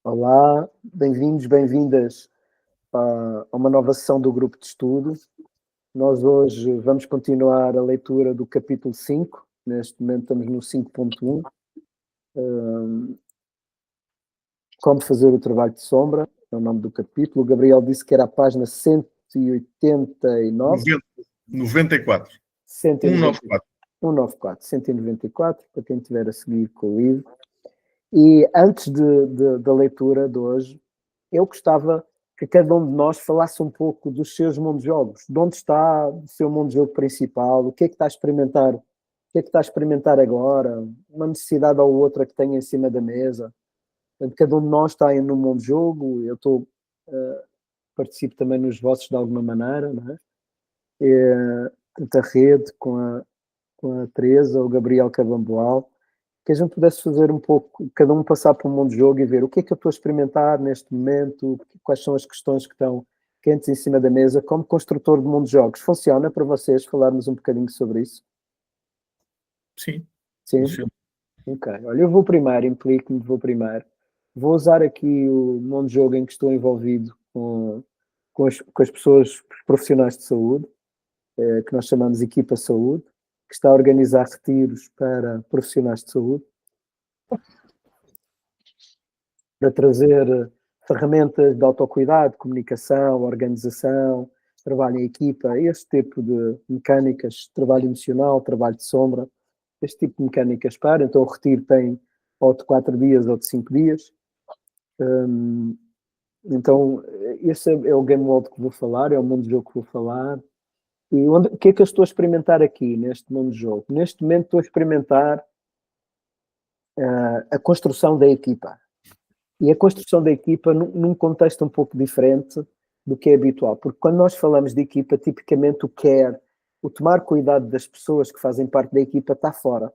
Olá, bem-vindos, bem-vindas a uma nova sessão do grupo de estudo. Nós hoje vamos continuar a leitura do capítulo 5, neste momento estamos no 5.1. Como fazer o trabalho de sombra, é o nome do capítulo. O Gabriel disse que era a página 189. 94. 194. 194, para quem estiver a seguir com o livro. E antes da leitura de hoje, eu gostava que cada um de nós falasse um pouco dos seus mundos de jogos. De onde está o seu mundo de jogo principal? O que é que está a experimentar? O que é que está a experimentar agora? Uma necessidade ou outra que tenha em cima da mesa. Portanto, cada um de nós está no mundo de jogo. Eu participo também nos vossos de alguma maneira, não é? A rede com a Teresa, o Gabriel Cabamboal, que a gente pudesse fazer um pouco, cada um passar por um mundo de jogo e ver o que é que eu estou a experimentar neste momento, quais são as questões que estão quentes em cima da mesa, como construtor de mundo de jogos. Funciona para vocês falarmos um bocadinho sobre isso? Sim. Sim? Ok. Olha, eu vou primeiro, implico-me, Vou usar aqui o mundo de jogo em que estou envolvido com as pessoas, os profissionais de saúde, que nós chamamos Equipa Saúde, que está a organizar retiros para profissionais de saúde, para trazer ferramentas de autocuidado, comunicação, organização, trabalho em equipa, este tipo de mecânicas, trabalho emocional, trabalho de sombra, este tipo de mecânicas para. Então o retiro tem ou de 4 dias ou de 5 dias. Então esse é o game world que vou falar, é o mundo de jogo que vou falar. E o que é que eu estou a experimentar aqui neste mundo de jogo? Neste momento estou a experimentar a construção da equipa. E a construção da equipa num contexto um pouco diferente do que é habitual. Porque quando nós falamos de equipa, tipicamente o tomar cuidado das pessoas que fazem parte da equipa está fora.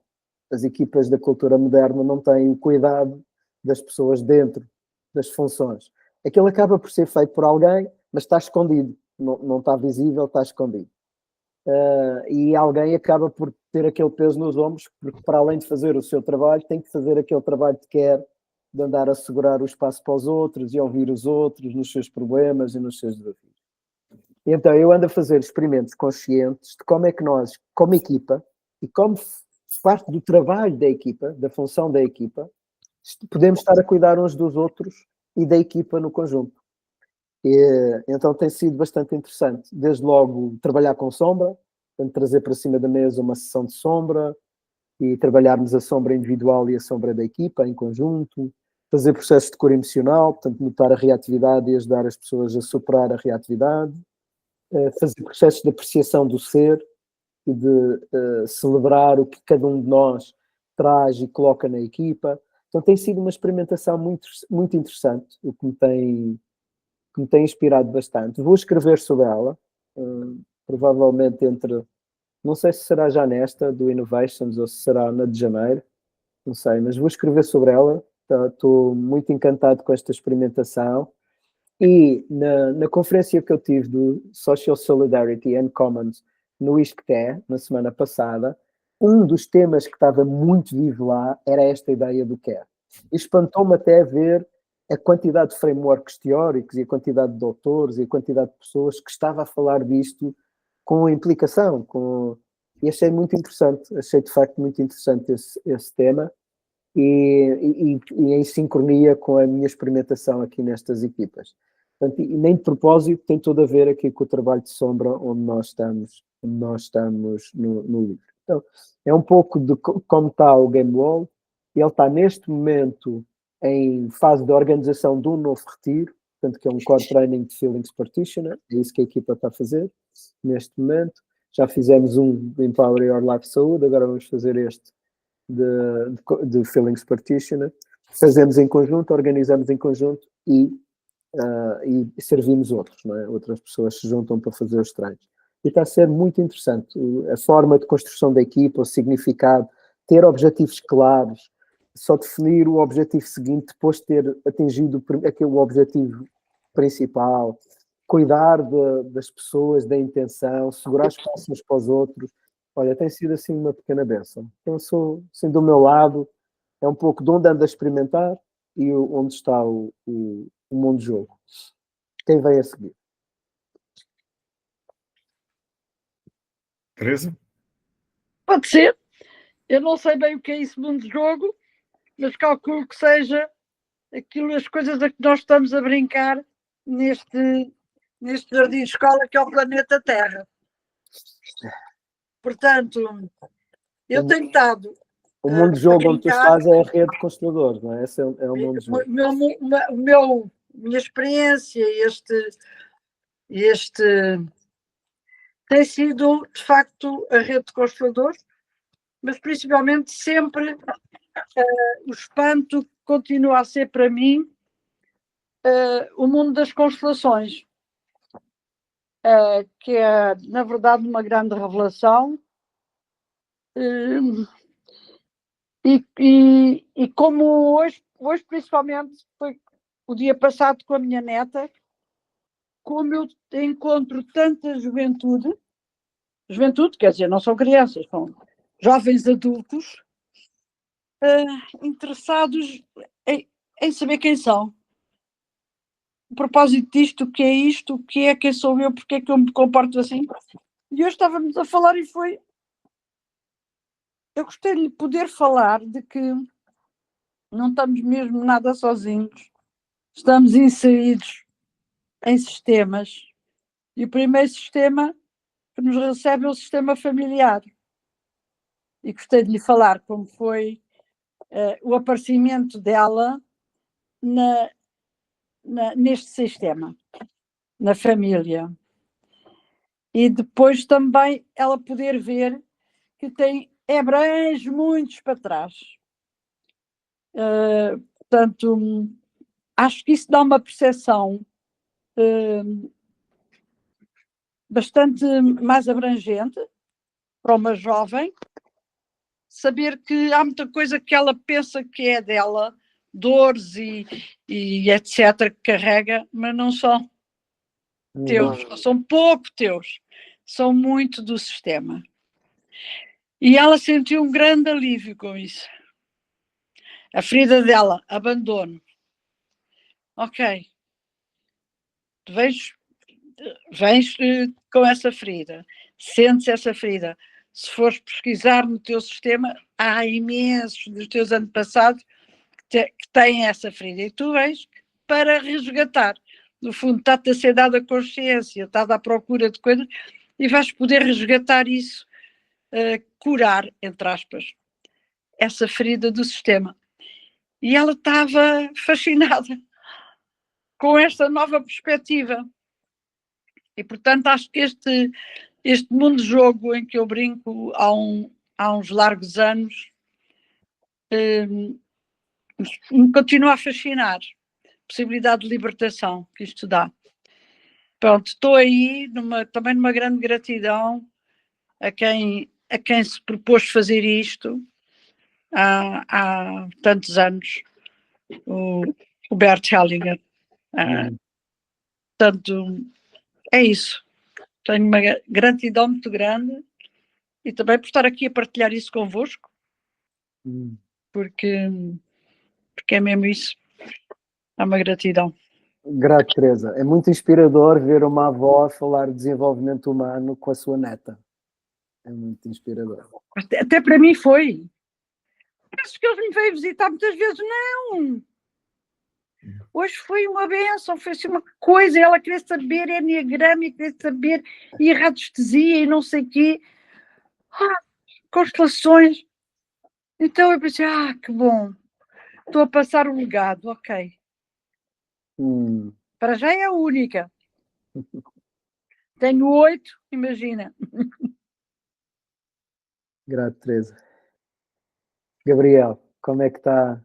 As equipas da cultura moderna não têm o cuidado das pessoas dentro das funções. Aquilo acaba por ser feito por alguém, mas está escondido. Não está visível, está escondido. E alguém acaba por ter aquele peso nos ombros, porque para além de fazer o seu trabalho, tem que fazer aquele trabalho que quer, de andar a segurar o espaço para os outros e ouvir os outros nos seus problemas e nos seus desafios. Então eu ando a fazer experimentos conscientes de como é que nós, como equipa, e como parte do trabalho da equipa, da função da equipa, podemos estar a cuidar uns dos outros e da equipa no conjunto. Então tem sido bastante interessante. Desde logo trabalhar com sombra, portanto, trazer para cima da mesa uma sessão de sombra e trabalharmos a sombra individual e a sombra da equipa em conjunto, fazer processos de cura emocional, portanto notar a reatividade e ajudar as pessoas a superar a reatividade, fazer processos de apreciação do ser e de celebrar o que cada um de nós traz e coloca na equipa. Então tem sido uma experimentação muito, muito interessante, o que me tem inspirado bastante. Vou escrever sobre ela, provavelmente não sei se será já nesta do Innovations ou se será na de janeiro, não sei, mas vou escrever sobre ela. Estou muito encantado com esta experimentação. E na conferência que eu tive do Social Solidarity and Commons no ISCTE, na semana passada, um dos temas que estava muito vivo lá era esta ideia do care. E espantou-me até ver a quantidade de frameworks teóricos e a quantidade de doutores e a quantidade de pessoas que estava a falar disto com implicação. E achei muito interessante, achei de facto muito interessante esse tema e em sincronia com a minha experimentação aqui nestas equipas. Portanto, e nem de propósito, tem tudo a ver aqui com o trabalho de sombra onde nós estamos no livro. Então, é um pouco de como está o Game Wall. Ele está neste momento em fase de organização de um novo retiro, portanto que é um Core Training de Feelings Practitioner, é isso que a equipa está a fazer neste momento. Já fizemos um de Empower Your Life Saúde, agora vamos fazer este de Feelings Practitioner. Fazemos em conjunto, organizamos em conjunto e servimos outros, não é? Outras pessoas se juntam para fazer os treinos. E está a ser muito interessante. A forma de construção da equipa, o significado, ter objetivos claros, só definir o objetivo seguinte depois de ter atingido aquele objetivo principal, cuidar das pessoas, da intenção, segurar espaço uns para os outros. Olha, tem sido assim uma pequena bênção. Então, sou, assim, do meu lado, é um pouco de onde ando a experimentar e onde está o mundo de jogo. Quem vem a seguir? Teresa? Pode ser. Eu não sei bem o que é isso, mundo de jogo, mas calculo que seja as coisas a que nós estamos a brincar neste jardim de escola que é o planeta Terra. Portanto, eu tenho estado. O mundo de jogo onde tu estás é a rede de consteladores, não é? Esse é o mundo de jogo. Minha experiência, este tem sido, de facto, a rede de consteladores, mas principalmente sempre o espanto continua a ser para mim o mundo das constelações, que é, na verdade, uma grande revelação. E como hoje principalmente foi o dia passado com a minha neta, como eu encontro tanta juventude, quer dizer, não são crianças, são jovens adultos, interessados em saber quem são. O propósito disto, o que é isto, o que é, quem sou eu, porque é que eu me comporto assim. E hoje estávamos a falar e foi... Eu gostei de poder falar de que não estamos mesmo nada sozinhos, estamos inseridos em sistemas. E o primeiro sistema que nos recebe é o sistema familiar. E gostei de lhe falar como foi o aparecimento dela neste sistema, na família. E depois também ela poder ver que abrange muitos para trás. Portanto, acho que isso dá uma percepção bastante mais abrangente para uma jovem, saber que há muita coisa que ela pensa que é dela, dores e etc., que carrega, mas não são teus, são pouco teus, são muito do sistema. E ela sentiu um grande alívio com isso. A ferida dela, abandono. Ok, tu vens com essa ferida, sentes essa ferida. Se fores pesquisar no teu sistema, há imensos dos teus antepassados que têm essa ferida. E tu vens para resgatar. No fundo, está-te a ser dada a consciência, estás à procura de coisas e vais poder resgatar isso, curar, entre aspas, essa ferida do sistema. E ela estava fascinada com esta nova perspectiva. E, portanto, acho que este mundo de jogo em que eu brinco há uns largos anos me continua a fascinar. Possibilidade de libertação que isto dá. Pronto, estou aí também numa grande gratidão a quem se propôs fazer isto há tantos anos, o Bert Hellinger. Portanto, é isso. Tenho uma gratidão muito grande e também por estar aqui a partilhar isso convosco, porque é mesmo isso. É uma gratidão. Grato, Teresa. É muito inspirador ver uma avó falar de desenvolvimento humano com a sua neta. É muito inspirador. Até para mim foi. Penso que eles me veio visitar muitas vezes. Não! Hoje foi uma benção, foi assim uma coisa. Ela queria saber enneagrama, queria saber e radiestesia e não sei o quê. Constelações. Então eu pensei, que bom. Estou a passar o legado, ok. Para já é a única. Tenho 8, imagina. Grato, Teresa. Gabriel, como é que está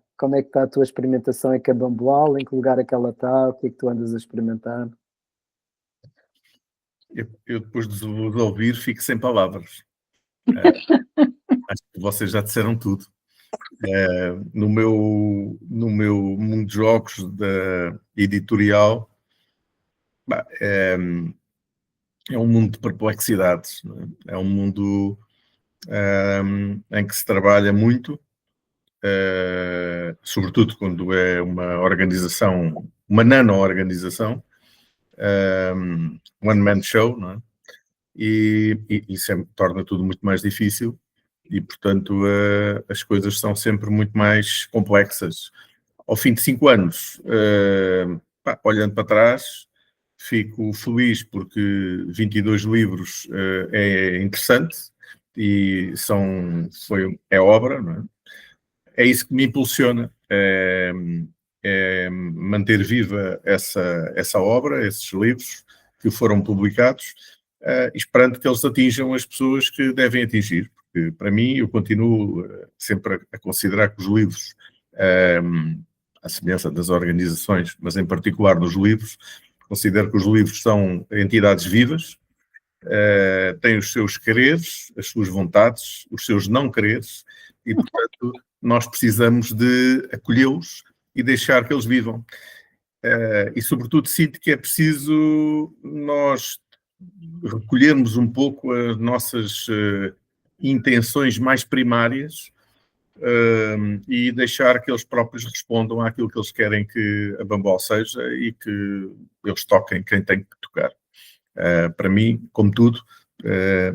a tua experimentação em Cabamboal? Em que lugar é que ela está? O que é que tu andas a experimentar? Eu depois de vos ouvir fico sem palavras. Acho que vocês já disseram tudo. No meu mundo de jogos da editorial, é um mundo de perplexidades. É um mundo em que se trabalha muito, sobretudo quando é uma organização, uma nano-organização, one-man show, não é? E isso torna tudo muito mais difícil e, portanto, as coisas são sempre muito mais complexas. Ao fim de 5 anos, olhando para trás, fico feliz porque 22 livros é interessante e é obra, não é? É isso que me impulsiona, é manter viva essa obra, esses livros que foram publicados, esperando que eles atinjam as pessoas que devem atingir. Porque, para mim, eu continuo sempre a considerar que os livros, à semelhança das organizações, mas em particular nos livros, considero que os livros são entidades vivas, têm os seus quereres, as suas vontades, os seus não quereres, e, portanto, nós precisamos de acolhê-los e deixar que eles vivam. E, sobretudo, sinto que é preciso nós recolhermos um pouco as nossas intenções mais primárias e deixar que eles próprios respondam àquilo que eles querem que a Bambol seja e que eles toquem quem tem que tocar. Para mim, como tudo,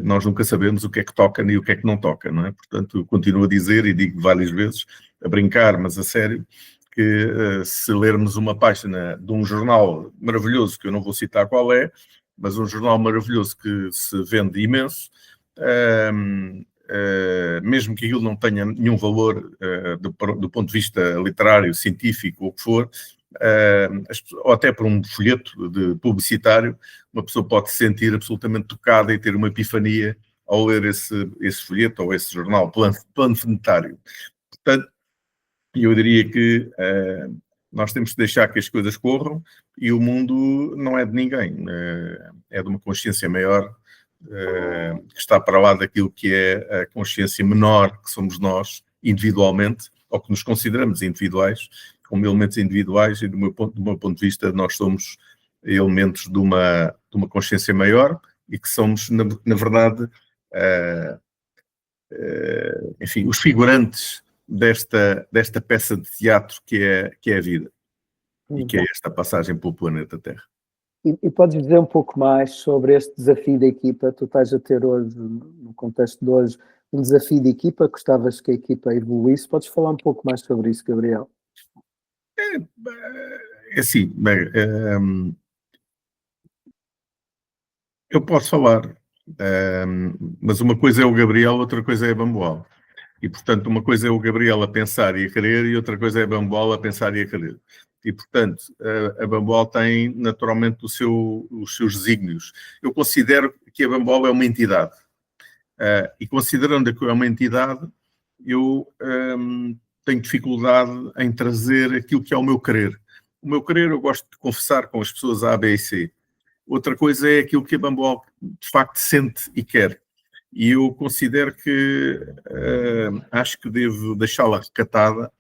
nós nunca sabemos o que é que toca nem o que é que não toca, não é? Portanto, eu continuo a dizer e digo várias vezes, a brincar, mas a sério, que se lermos uma página de um jornal maravilhoso, que eu não vou citar qual é, mas um jornal maravilhoso que se vende imenso, mesmo que aquilo não tenha nenhum valor do ponto de vista literário, científico ou o que for, ou até por um folheto publicitário, uma pessoa pode se sentir absolutamente tocada e ter uma epifania ao ler esse folheto ou esse jornal planetário. Portanto, eu diria que nós temos que deixar que as coisas corram e o mundo não é de ninguém, é de uma consciência maior que está para lá daquilo que é a consciência menor que somos nós, individualmente, ou que nos consideramos individuais, como elementos individuais, e do meu ponto de vista, nós somos elementos de uma consciência maior e que somos, na verdade, enfim, os figurantes desta peça de teatro que é a vida e que é esta passagem pelo planeta Terra. E podes dizer um pouco mais sobre este desafio da equipa? Tu estás a ter hoje, no contexto de hoje, um desafio de equipa, gostavas que a equipa evoluísse. Podes falar um pouco mais sobre isso, Gabriel? É assim, bem, eu posso falar, mas uma coisa é o Gabriel, outra coisa é a Bamboal. E, portanto, uma coisa é o Gabriel a pensar e a querer e outra coisa é a Bamboal a pensar e a querer. E, portanto, a Bamboal tem naturalmente os seus desígnios. Eu considero que a Bamboal é uma entidade. E considerando que é uma entidade, eu tenho dificuldade em trazer aquilo que é o meu querer. O meu querer, eu gosto de conversar com as pessoas A, B e C. Outra coisa é aquilo que a Bamboal de facto sente e quer. E eu considero que acho que devo deixá-la recatada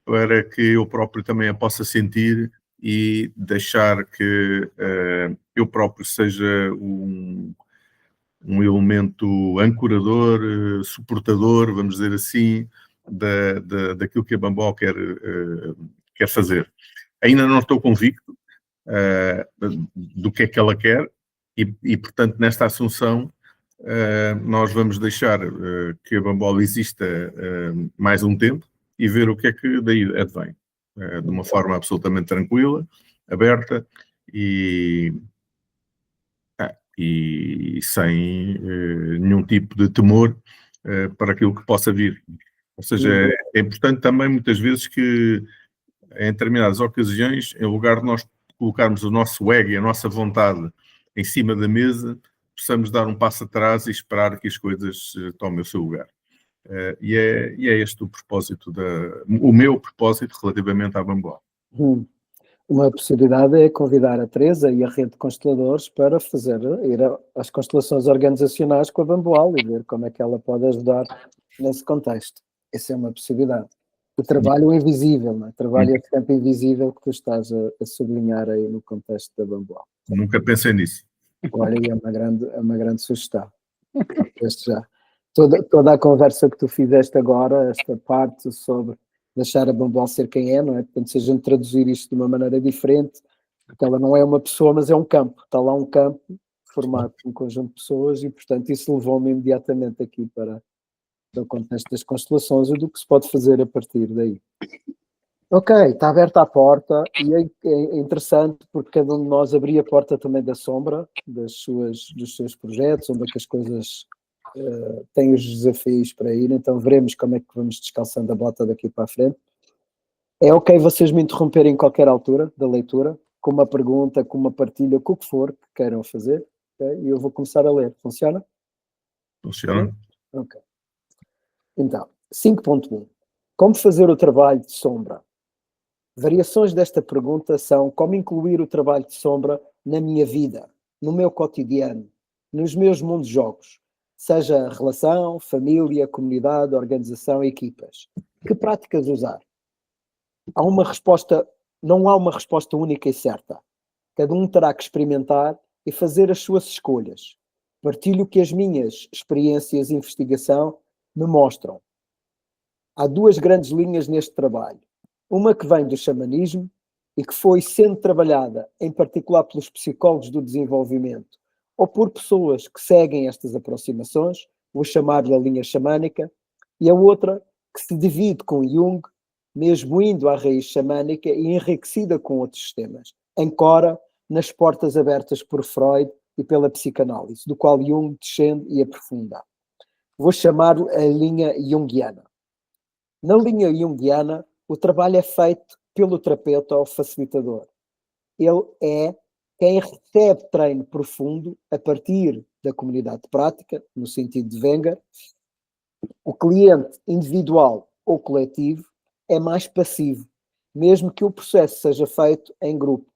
para que eu próprio também a possa sentir e deixar que eu próprio seja um elemento ancorador, suportador, vamos dizer assim, daquilo que a Bamboal quer fazer. Ainda não estou convicto do que é que ela quer e portanto, nesta assunção, nós vamos deixar que a Bambola exista mais um tempo e ver o que é que daí advém. De uma forma absolutamente tranquila, aberta e sem nenhum tipo de temor para aquilo que possa vir. Ou seja, é importante também muitas vezes que em determinadas ocasiões, em lugar de nós colocarmos o nosso ego e a nossa vontade em cima da mesa, possamos dar um passo atrás e esperar que as coisas tomem o seu lugar. E é este o propósito, o meu propósito relativamente à Bamboal. Uma possibilidade é convidar a Teresa e a rede de consteladores para ir às constelações organizacionais com a Bamboal e ver como é que ela pode ajudar nesse contexto. Essa é uma possibilidade. O trabalho invisível, não é? O trabalho é sempre invisível que tu estás a sublinhar aí no contexto da Bamboal. Nunca pensei nisso. Olha, é uma grande sugestão. Já. Toda a conversa que tu fizeste agora, esta parte sobre deixar a Bambual ser quem é, não é? Portanto, se a gente traduzir isto de uma maneira diferente, porque ela não é uma pessoa, mas é um campo. Está lá um campo formado por um conjunto de pessoas e, portanto, isso levou-me imediatamente aqui para o contexto das constelações e do que se pode fazer a partir daí. Ok, está aberta a porta e é interessante porque cada um de nós abria a porta também da sombra dos seus projetos, onde é que as coisas têm os desafios para ir, então veremos como é que vamos descalçando a bota daqui para a frente. É ok vocês me interromperem em qualquer altura da leitura, com uma pergunta, com uma partilha, com o que for que queiram fazer, okay? E eu vou começar a ler. Funciona? Funciona. Ok. Então, 5.1. Como fazer o trabalho de sombra? Variações desta pergunta são como incluir o trabalho de sombra na minha vida, no meu cotidiano, nos meus mundos jogos, seja relação, família, comunidade, organização, equipas. Que práticas usar? Não há uma resposta única e certa. Cada um terá que experimentar e fazer as suas escolhas. Partilho o que as minhas experiências de investigação me mostram. Há duas grandes linhas neste trabalho. Uma que vem do xamanismo e que foi sendo trabalhada, em particular pelos psicólogos do desenvolvimento ou por pessoas que seguem estas aproximações, vou chamar-lhe a linha xamânica, e a outra que se divide com Jung, mesmo indo à raiz xamânica e enriquecida com outros sistemas, ancora nas portas abertas por Freud e pela psicanálise, do qual Jung descende e aprofunda. Vou chamar-lhe a linha junguiana. Na linha junguiana, o trabalho é feito pelo terapeuta ou facilitador. Ele é quem recebe treino profundo a partir da comunidade de prática, no sentido de Wenger. O cliente individual ou coletivo é mais passivo, mesmo que o processo seja feito em grupo.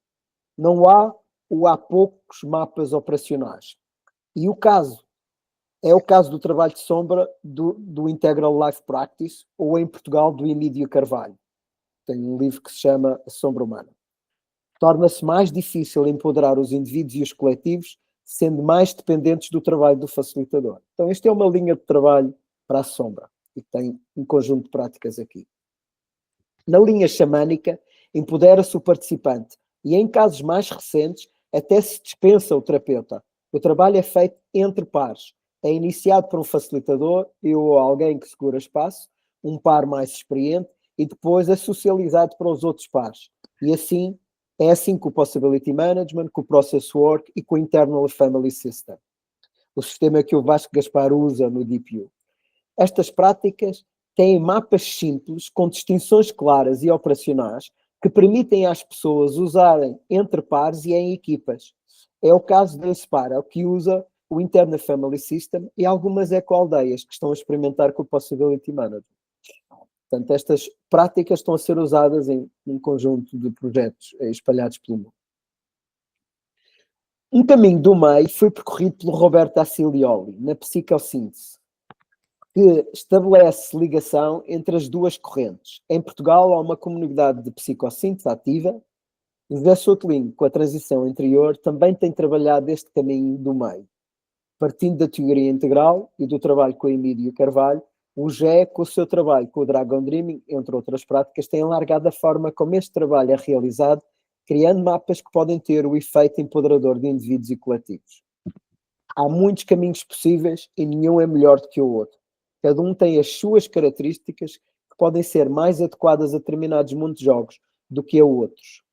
Não há ou há poucos mapas operacionais. E o caso do trabalho de sombra do Integral Life Practice, ou em Portugal do Emílio Carvalho. Tem um livro que se chama A Sombra Humana. Torna-se mais difícil empoderar os indivíduos e os coletivos, sendo mais dependentes do trabalho do facilitador. Então, esta é uma linha de trabalho para a sombra e tem um conjunto de práticas aqui. Na linha xamânica, empodera-se o participante e, em casos mais recentes, até se dispensa o terapeuta. O trabalho é feito entre pares. É iniciado por um facilitador, eu ou alguém que segura espaço, um par mais experiente, e depois é socializado para os outros pares. E assim, é assim com o Possibility Management, com o Process Work e com o Internal Family System. O sistema que o Vasco Gaspar usa no DeepU. Estas práticas têm mapas simples, com distinções claras e operacionais, que permitem às pessoas usarem entre pares e em equipas. É o caso da Inspara, que usa o Internal Family System e algumas ecoaldeias que estão a experimentar com o Possibility Management. Portanto, estas práticas estão a ser usadas em um conjunto de projetos espalhados pelo mundo. Um caminho do meio foi percorrido pelo Roberto Acilioli, na psicossíntese, que estabelece ligação entre as duas correntes. Em Portugal há uma comunidade de psicossíntese ativa, e José Sotelinho, com a transição anterior, também tem trabalhado este caminho do meio. Partindo da teoria integral e do trabalho com o Emílio Carvalho, o GE, com o seu trabalho com o Dragon Dreaming, entre outras práticas, tem alargado a forma como este trabalho é realizado, criando mapas que podem ter o efeito empoderador de indivíduos e coletivos. Há muitos caminhos possíveis e nenhum é melhor do que o outro. Cada um tem as suas características que podem ser mais adequadas a determinados mundos de jogos do que a outros.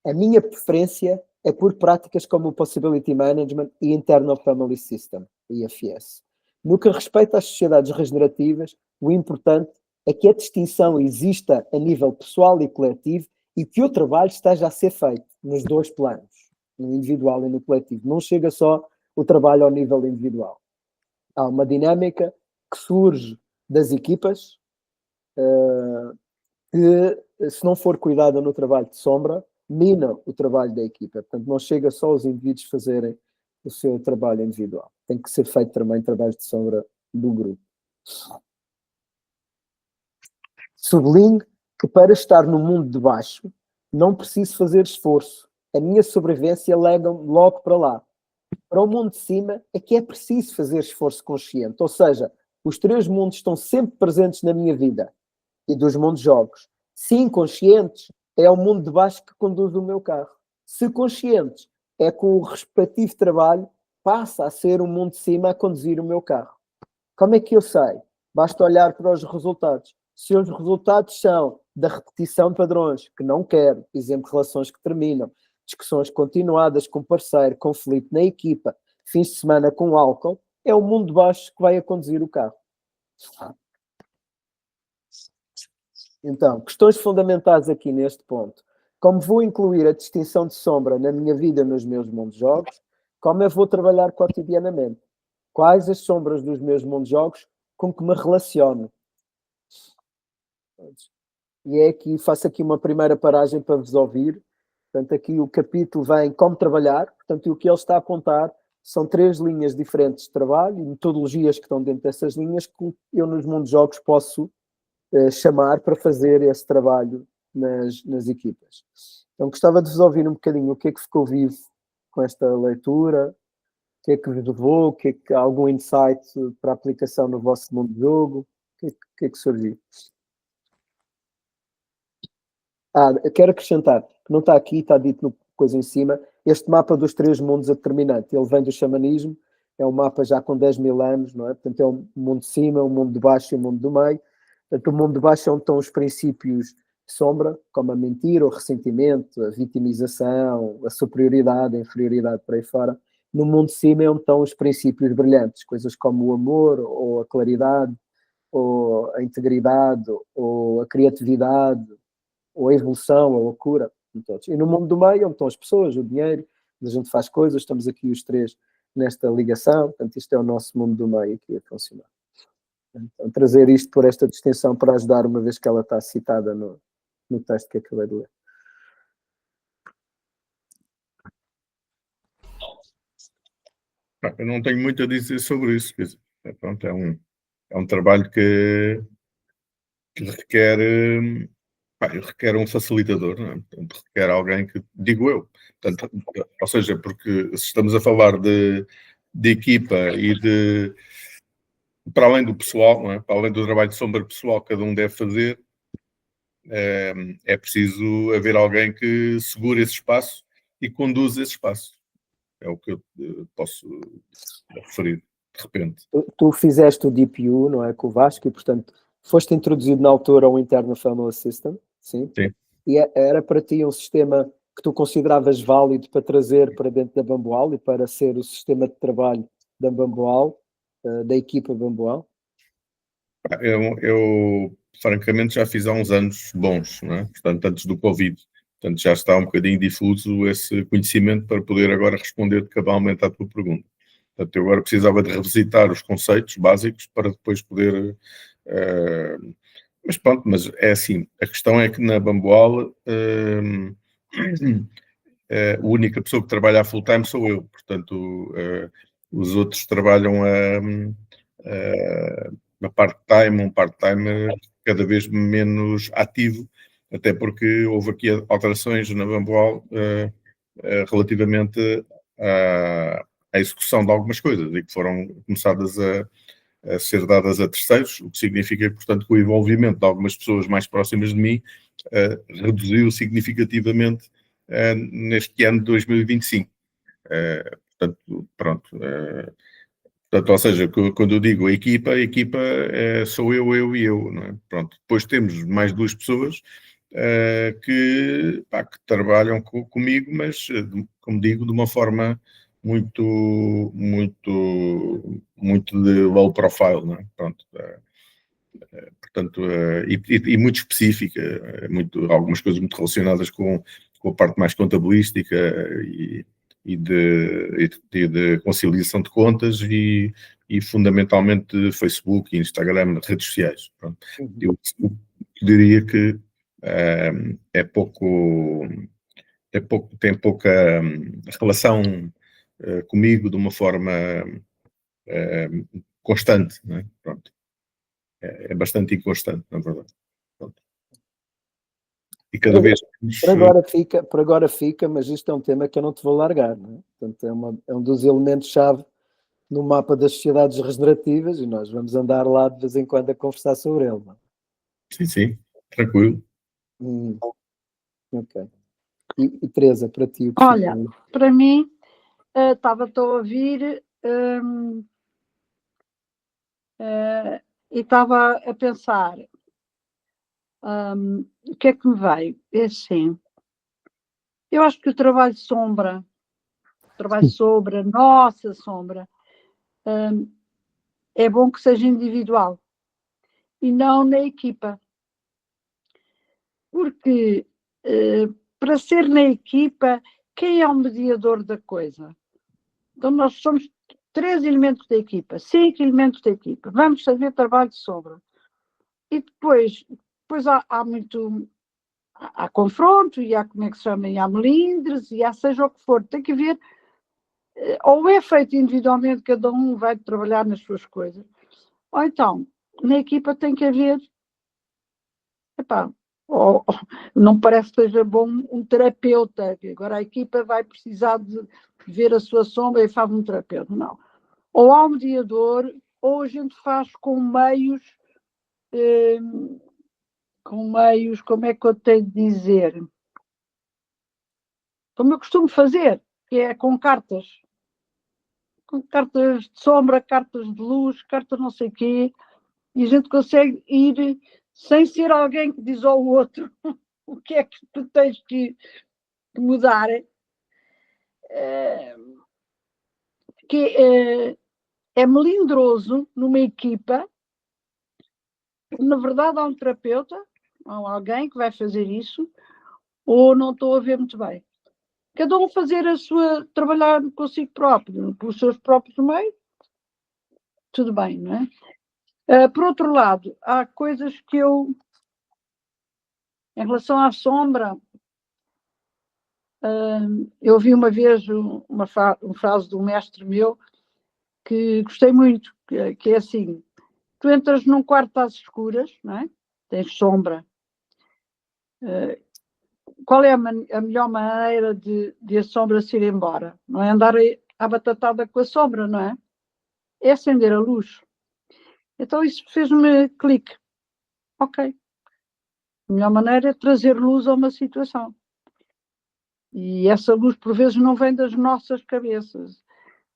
A minha preferência é por práticas como o Possibility Management e Internal Family System, IFS. No que respeita às sociedades regenerativas, o importante é que a distinção exista a nível pessoal e coletivo e que o trabalho esteja a ser feito nos dois planos, no individual e no coletivo. Não chega só o trabalho ao nível individual. Há uma dinâmica que surge das equipas que, se não for cuidada no trabalho de sombra, mina o trabalho da equipa. Portanto, não chega só os indivíduos fazerem o seu trabalho individual. Tem que ser feito também trabalho de sombra do grupo. Sublinho que para estar no mundo de baixo não preciso fazer esforço. A minha sobrevivência leva-me logo para lá. Para o mundo de cima é que é preciso fazer esforço consciente. Ou seja, os três mundos estão sempre presentes na minha vida. e dos mundos jogos. Se inconscientes, é o mundo de baixo que conduz o meu carro. Se conscientes, é que o respectivo trabalho passa a ser o mundo de cima a conduzir o meu carro. Como é que eu sei? Basta olhar para os resultados. Se os resultados são da repetição de padrões, que não quero, exemplo, relações que terminam, discussões continuadas com parceiro, conflito na equipa, fins de semana com álcool, é o mundo de baixo que vai a conduzir o carro. Então, questões fundamentais aqui neste ponto. Como vou incluir a distinção de sombra na minha vida, nos meus mundos de jogos? Como eu vou trabalhar cotidianamente? Quais as sombras dos meus mundos de jogos com que me relaciono? E é aqui, faço aqui uma primeira paragem para vos ouvir. Portanto, aqui o capítulo vem como trabalhar. Portanto, o que ele está a apontar são 3 linhas diferentes de trabalho e metodologias que estão dentro dessas linhas que eu nos mundos de jogos posso chamar para fazer esse trabalho nas equipas. Então, gostava de vos ouvir um bocadinho o que é que ficou vivo com esta leitura, o que é que vos levou, o que é que há algum insight para aplicação no vosso mundo de jogo, o que é que surgiu? Eu quero acrescentar, que não está aqui, está dito no coisa em cima, este mapa dos 3 mundos é determinante. Ele vem do xamanismo, é um mapa já com 10 mil anos, não é? Portanto, é um mundo de cima, um mundo de baixo e um mundo do meio. Portanto, o mundo de baixo é onde estão os princípios de sombra, como a mentira, o ressentimento, a vitimização, a superioridade, a inferioridade por aí fora. No mundo de cima é onde estão os princípios brilhantes, coisas como o amor, ou a claridade, ou a integridade, ou a criatividade, ou a evolução, a loucura. E no mundo do meio, onde estão as pessoas, o dinheiro, a gente faz coisas, estamos aqui os 3 nesta ligação, portanto, isto é o nosso mundo do meio aqui a funcionar. Então, trazer isto por esta distinção para ajudar, uma vez que ela está citada no texto que acabei de ler. Eu não tenho muito a dizer sobre isso. Pronto, é um trabalho que requer um facilitador, não é? Portanto, requer alguém que, digo eu, portanto, ou seja, porque se estamos a falar de equipa e de, para além do pessoal, não é? Para além do trabalho de sombra pessoal que cada um deve fazer, é preciso haver alguém que segure esse espaço e conduza esse espaço. É o que eu posso referir, de repente. Tu fizeste o DPU, não é, com o Vasco, e portanto foste introduzido na altura ao Internal Family System, sim? Sim. E era para ti um sistema que tu consideravas válido para trazer para dentro da Bamboal e para ser o sistema de trabalho da Bamboal, da equipa Bamboal? Eu, francamente, já fiz há uns anos bons, não é? Portanto, antes do Covid. Portanto, já está um bocadinho difuso esse conhecimento para poder agora responder cabalmente à tua pergunta. Portanto, eu agora precisava de revisitar os conceitos básicos para depois poder... mas pronto, mas é assim, a questão é que na Bamboal a única pessoa que trabalha a full time sou eu, portanto os outros trabalham a part-time, um part-time cada vez menos ativo, até porque houve aqui alterações na Bamboal relativamente à execução de algumas coisas e que foram começadas a ser dadas a terceiros, o que significa, portanto, que o envolvimento de algumas pessoas mais próximas de mim reduziu significativamente neste ano de 2025. Portanto, pronto. Portanto, ou seja, quando eu digo a equipa sou eu e eu, não é? Pronto. Depois temos mais 2 pessoas que trabalham comigo, mas, como digo, de uma forma muito de low profile, não é? Pronto. Portanto, e muito específica, algumas coisas muito relacionadas com a parte mais contabilística e de conciliação de contas e fundamentalmente Facebook, Instagram, redes sociais. Pronto. Eu diria que tem pouca relação comigo de uma forma constante, não é? Pronto. É bastante inconstante, na verdade. Pronto. E cada vez menos... Por agora fica, mas isto é um tema que eu não te vou largar, não é? Portanto, é um dos elementos-chave no mapa das sociedades regenerativas e nós vamos andar lá de vez em quando a conversar sobre ele. Não é? Sim, sim, tranquilo. Ok. E Teresa, para ti o que Olha, ficou? para mim, estava-te a ouvir e estava a pensar, o que é que me veio? É assim, eu acho que o trabalho sombra, nossa sombra, é bom que seja individual e não na equipa. Porque para ser na equipa, quem é o mediador da coisa? Então nós somos 3 elementos da equipa, 5 elementos da equipa. Vamos fazer trabalho de sombra. E depois há confronto, e há, como é que se chama, e há melindres, e há seja o que for. Tem que haver, ou é feito individualmente, cada um vai trabalhar nas suas coisas, ou então, na equipa tem que haver, epá, não parece que seja bom um terapeuta, que agora a equipa vai precisar de ver a sua sombra e faz um terapeuta, não. Ou há um mediador, ou a gente faz com meios, como é que eu tenho de dizer? Como eu costumo fazer, que é com cartas de sombra, cartas de luz, cartas não sei o quê, e a gente consegue ir sem ser alguém que diz ao outro o que é que tu tens que mudar, que é melindroso numa equipa. Na verdade, há um terapeuta, há alguém que vai fazer isso, ou não estou a ver muito bem. Cada um fazer a sua, trabalhar consigo próprio, pelos seus próprios meios, tudo bem, não é? Por outro lado, há coisas que em relação à sombra, eu vi uma vez uma frase de um mestre meu que gostei muito, que é assim: tu entras num quarto às escuras, não é? Tens sombra. Qual é a melhor maneira de a sombra se ir embora? Não é andar à batatada com a sombra, não é? É acender a luz. Então isso fez-me clique. Ok. A melhor maneira é trazer luz a uma situação. E essa luz, por vezes, não vem das nossas cabeças.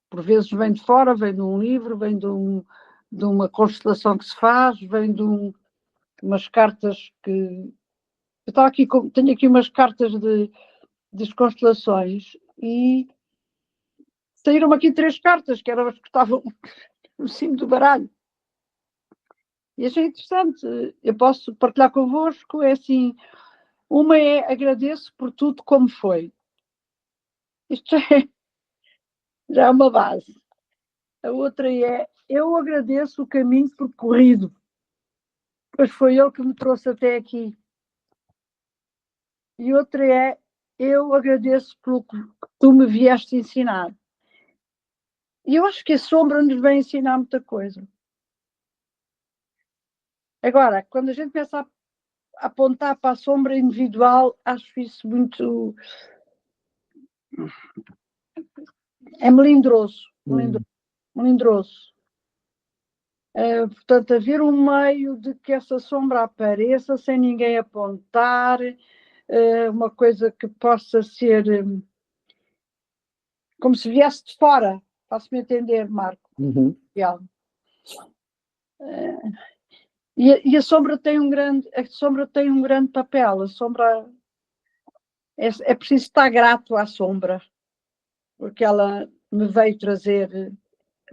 Por vezes vem de fora, vem de um livro, vem de uma constelação que se faz, vem de umas cartas que... Eu estava aqui, tenho aqui umas cartas das constelações e saíram aqui 3 cartas, que eram as que estavam no cimo do baralho. E achei interessante. Eu posso partilhar convosco, é assim, uma é agradeço por tudo como foi. Isto já é uma base. A outra é eu agradeço o caminho percorrido, pois foi ele que me trouxe até aqui. E outra é eu agradeço pelo que tu me vieste ensinar. E eu acho que a sombra nos vem ensinar muita coisa. Agora, quando a gente começa a apontar para a sombra individual, acho isso muito... é melindroso. Melindroso. Portanto, haver um meio de que essa sombra apareça sem ninguém apontar, uma coisa que possa ser como se viesse de fora. Faço-me entender, Marco. E a sombra tem um grande papel. A sombra é preciso estar grato à sombra, porque ela me veio trazer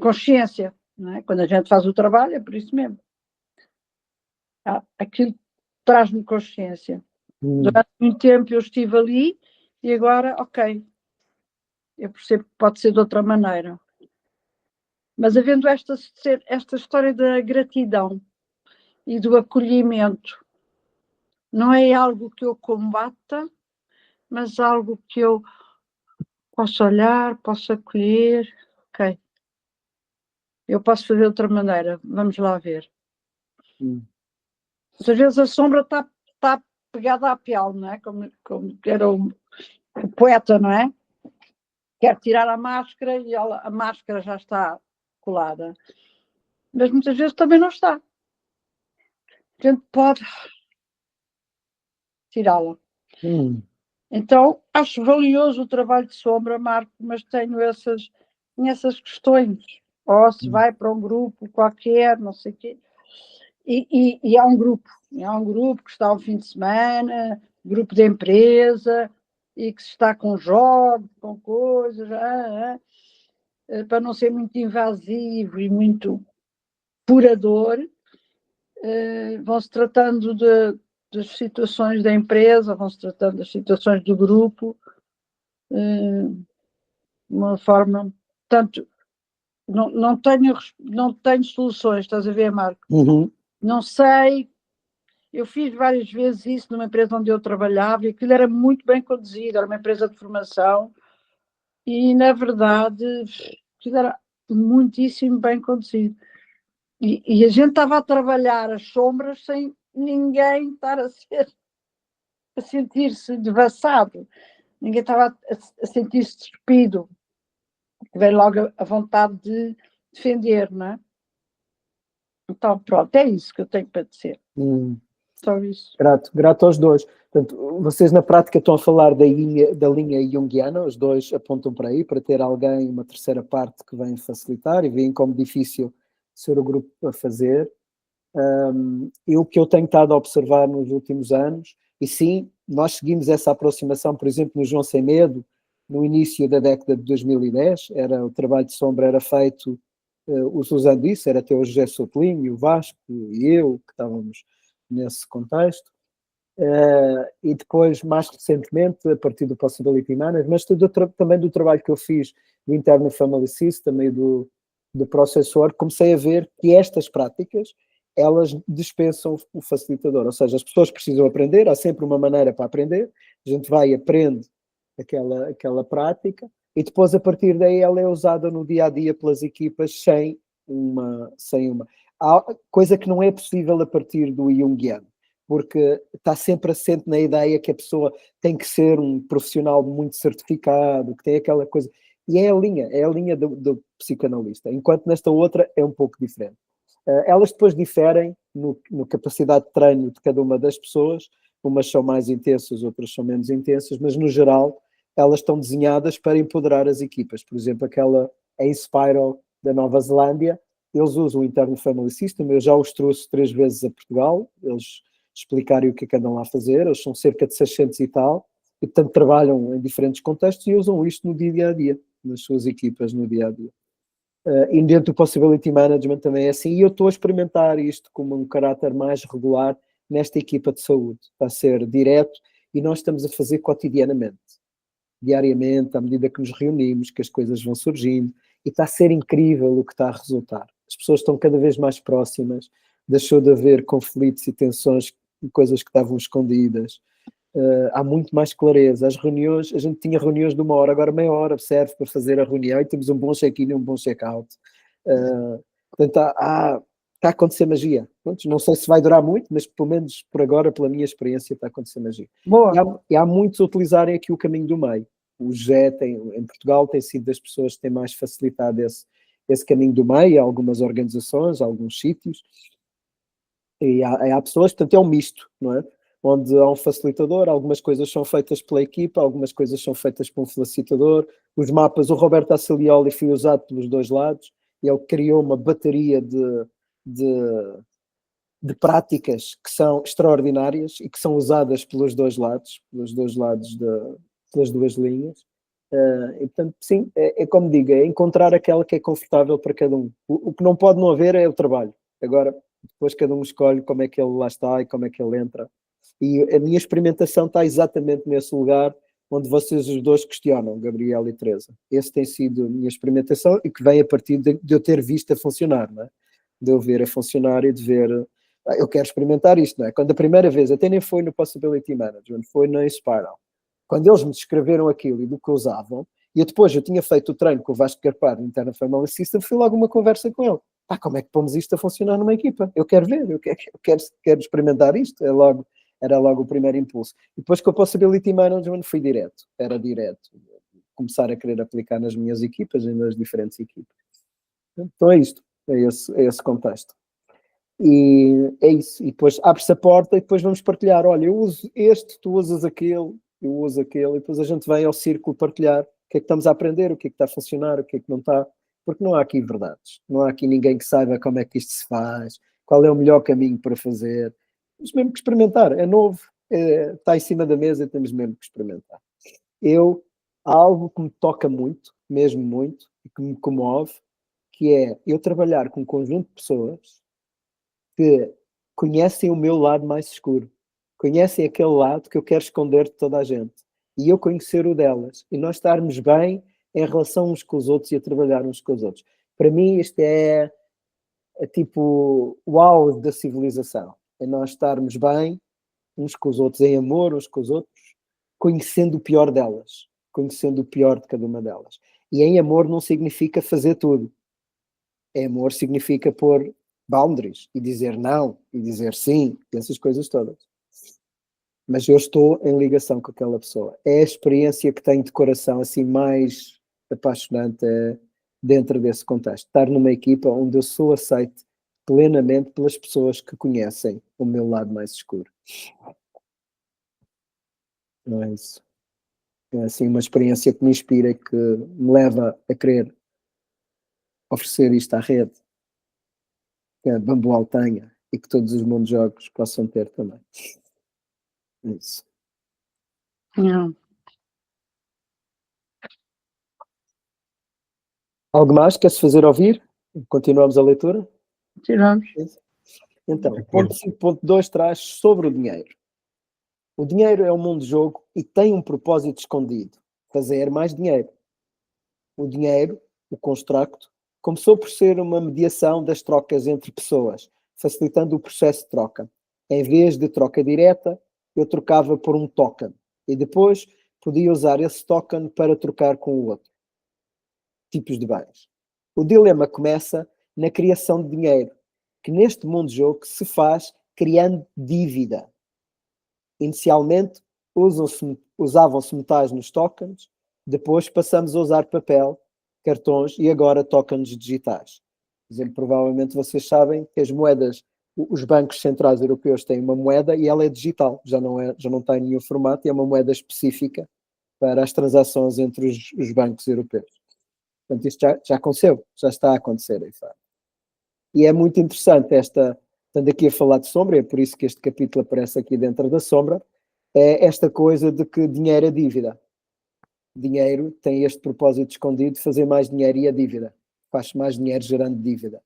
consciência, não é? Quando a gente faz o trabalho, é por isso mesmo. Aquilo traz-me consciência. Durante muito tempo eu estive ali e agora, ok, eu percebo que pode ser de outra maneira. Mas havendo esta história da gratidão e do acolhimento, não é algo que eu combata, mas algo que eu posso olhar, posso acolher, ok. Eu posso fazer de outra maneira, vamos lá ver. Às vezes a sombra está pegada à pele, não é? Como era o poeta, não é? Quer tirar a máscara e a máscara já está colada. Mas muitas vezes também não está. a gente pode tirá-la. Então, acho valioso o trabalho de sombra, Marco, mas tenho essas questões. Ou se vai para um grupo qualquer, não sei o quê. E há um grupo que está ao fim de semana, grupo de empresa, e que se está com jogos, com coisas, para não ser muito invasivo e muito furador, vão-se tratando das situações da empresa, vão-se tratando das situações do grupo, de uma forma, portanto, não tenho soluções, estás a ver, Marco? Não sei, eu fiz várias vezes isso numa empresa onde eu trabalhava e aquilo era muito bem conduzido, era uma empresa de formação e, na verdade, aquilo era muitíssimo bem conduzido. E a gente estava a trabalhar as sombras sem ninguém estar a sentir-se devassado, ninguém estava a sentir-se despido, vem logo a vontade de defender, não é? Então, pronto, é isso que eu tenho para dizer. Só isso. Grato aos dois. Portanto, vocês na prática estão a falar da linha junguiana, os dois apontam para aí, para ter alguém, uma terceira parte que vem facilitar e veem como difícil ser o grupo a fazer. E o que eu tenho estado a observar nos últimos anos, e sim, nós seguimos essa aproximação, por exemplo, no João Sem Medo, no início da década de 2010, o trabalho de sombra era feito usando isso, era até o José Sotelinho, o Vasco e eu, que estávamos nesse contexto. E depois, mais recentemente, a partir do Possibility Manager, mas também do trabalho que eu fiz do Internal Family System e do Process Work, comecei a ver que estas práticas, elas dispensam o facilitador, ou seja, as pessoas precisam aprender, há sempre uma maneira para aprender, a gente vai e aprende aquela prática, e depois a partir daí ela é usada no dia a dia pelas equipas sem uma coisa que não é possível a partir do Jungiano, porque está sempre assente na ideia que a pessoa tem que ser um profissional muito certificado, que tem aquela coisa, e é a linha do psicanalista, enquanto nesta outra é um pouco diferente. Elas depois diferem no capacidade de treino de cada uma das pessoas, umas são mais intensas, outras são menos intensas, mas no geral elas estão desenhadas para empoderar as equipas. Por exemplo, aquela Inspiral da Nova Zelândia, eles usam o Internal Family System, eu já os trouxe 3 vezes a Portugal, eles explicarem o que é que andam lá a fazer, eles são cerca de 600 e tal, e portanto trabalham em diferentes contextos e usam isto no dia-a-dia, nas suas equipas no dia-a-dia. E dentro do Possibility Management também é assim, e eu estou a experimentar isto como um caráter mais regular nesta equipa de saúde, está a ser direto, e nós estamos a fazer cotidianamente, diariamente, à medida que nos reunimos, que as coisas vão surgindo, e está a ser incrível o que está a resultar. As pessoas estão cada vez mais próximas, deixou de haver conflitos e tensões, coisas que estavam escondidas, há muito mais clareza. As reuniões, a gente tinha reuniões de 1 hora, agora meia hora serve para fazer a reunião e temos um bom check-in e um bom check-out. Portanto, está a acontecer magia. Pronto, não sei se vai durar muito, mas pelo menos por agora, pela minha experiência, está a acontecer magia. E há muitos a utilizarem aqui o caminho do meio. O GE em Portugal tem sido das pessoas que têm mais facilitado esse caminho do meio, algumas organizações, alguns sítios, e há pessoas, portanto é um misto, não é? Onde há um facilitador, algumas coisas são feitas pela equipa, algumas coisas são feitas por um facilitador. Os mapas, o Roberto Assalioli foi usado pelos dois lados, e ele criou uma bateria de práticas que são extraordinárias e que são usadas pelos dois lados, pelas duas linhas. E, portanto, sim, é como digo, é encontrar aquela que é confortável para cada um. O que não pode não haver é o trabalho. Agora, depois cada um escolhe como é que ele lá está e como é que ele entra. E a minha experimentação está exatamente nesse lugar onde vocês os dois questionam, Gabriel e Teresa. Esse tem sido a minha experimentação e que vem a partir de eu ter visto a funcionar, não é? De eu ver a funcionar e de ver, eu quero experimentar isto, não é? Quando a primeira vez, até nem foi no Possibility Management, foi na Inspiral. Quando eles me descreveram aquilo e do que usavam, e eu tinha feito o treino com o Vasco Carpado, Internal Family System, fui logo uma conversa com ele. Como é que pomos isto a funcionar numa equipa? Eu quero ver, eu quero experimentar isto. Era logo o primeiro impulso. E depois com o Possibility Management fui direto. Era direto. Começar a querer aplicar nas minhas equipas e nas diferentes equipas. Então é isto. É esse contexto. E é isso. E depois abre-se a porta e depois vamos partilhar. Olha, eu uso este, tu usas aquele, eu uso aquele. E depois a gente vem ao círculo partilhar o que é que estamos a aprender, o que é que está a funcionar, o que é que não está. Porque não há aqui verdades. Não há aqui ninguém que saiba como é que isto se faz, qual é o melhor caminho para fazer. Temos mesmo que experimentar. É novo, está em cima da mesa e temos mesmo que experimentar. Há algo que me toca muito, mesmo muito, e que me comove, que é eu trabalhar com um conjunto de pessoas que conhecem o meu lado mais escuro, conhecem aquele lado que eu quero esconder de toda a gente, e eu conhecer o delas, e nós estarmos bem em relação uns com os outros e a trabalhar uns com os outros. Para mim isto é tipo o auge da civilização, é nós estarmos bem uns com os outros, em amor uns com os outros, conhecendo o pior delas, conhecendo o pior de cada uma delas. E em amor não significa fazer tudo. Em amor significa pôr boundaries e dizer não, e dizer sim, essas coisas todas. Mas eu estou em ligação com aquela pessoa. É a experiência que tenho de coração assim mais apaixonante dentro desse contexto. Estar numa equipa onde eu sou aceito plenamente pelas pessoas que conhecem o meu lado mais escuro. Não é isso? É assim uma experiência que me inspira e que me leva a querer oferecer isto à rede, que a Bambual tenha e que todos os mundos jogos possam ter também. É isso. Não. Algo mais quer-se fazer ouvir? Continuamos a leitura? Tiramos. Então, ponto 5.2 traz sobre o dinheiro. O dinheiro é um mundo de jogo e tem um propósito escondido: fazer mais dinheiro. O dinheiro, o construto, começou por ser uma mediação das trocas entre pessoas, facilitando o processo de troca. Em vez de troca direta, eu trocava por um token e depois podia usar esse token para trocar com o outro. Tipos de bens. O dilema começa na criação de dinheiro, que neste mundo de jogo se faz criando dívida. Inicialmente usavam-se metais nos tokens, depois passamos a usar papel, cartões e agora tokens digitais. Por exemplo, provavelmente vocês sabem que as moedas, os bancos centrais europeus têm uma moeda e ela é digital, já não está em nenhum formato e é uma moeda específica para as transações entre os bancos europeus. Portanto, isto já aconteceu, já está a acontecer, em fato. E é muito interessante estando aqui a falar de sombra, é por isso que este capítulo aparece aqui dentro da sombra, é esta coisa de que dinheiro é dívida. Dinheiro tem este propósito escondido de fazer mais dinheiro e a dívida. Faz mais dinheiro gerando dívida.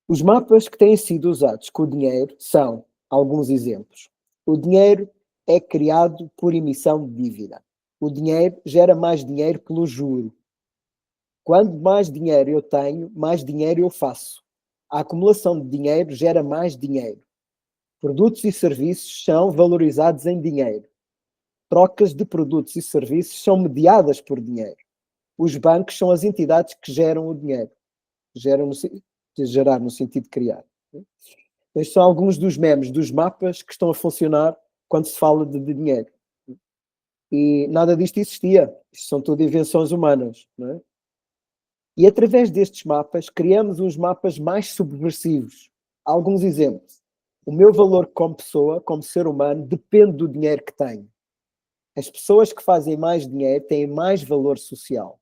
Os mapas que têm sido usados com o dinheiro são alguns exemplos. O dinheiro é criado por emissão de dívida. O dinheiro gera mais dinheiro pelo juro. Quando mais dinheiro eu tenho, mais dinheiro eu faço. A acumulação de dinheiro gera mais dinheiro. Produtos e serviços são valorizados em dinheiro. Trocas de produtos e serviços são mediadas por dinheiro. Os bancos são as entidades que geram o dinheiro. Gerar no sentido de criar. Estes são alguns dos memes, dos mapas que estão a funcionar quando se fala de dinheiro. E nada disto existia. Isto são tudo invenções humanas, não é? E através destes mapas, criamos uns mapas mais subversivos. Alguns exemplos. O meu valor como pessoa, como ser humano, depende do dinheiro que tenho. As pessoas que fazem mais dinheiro têm mais valor social.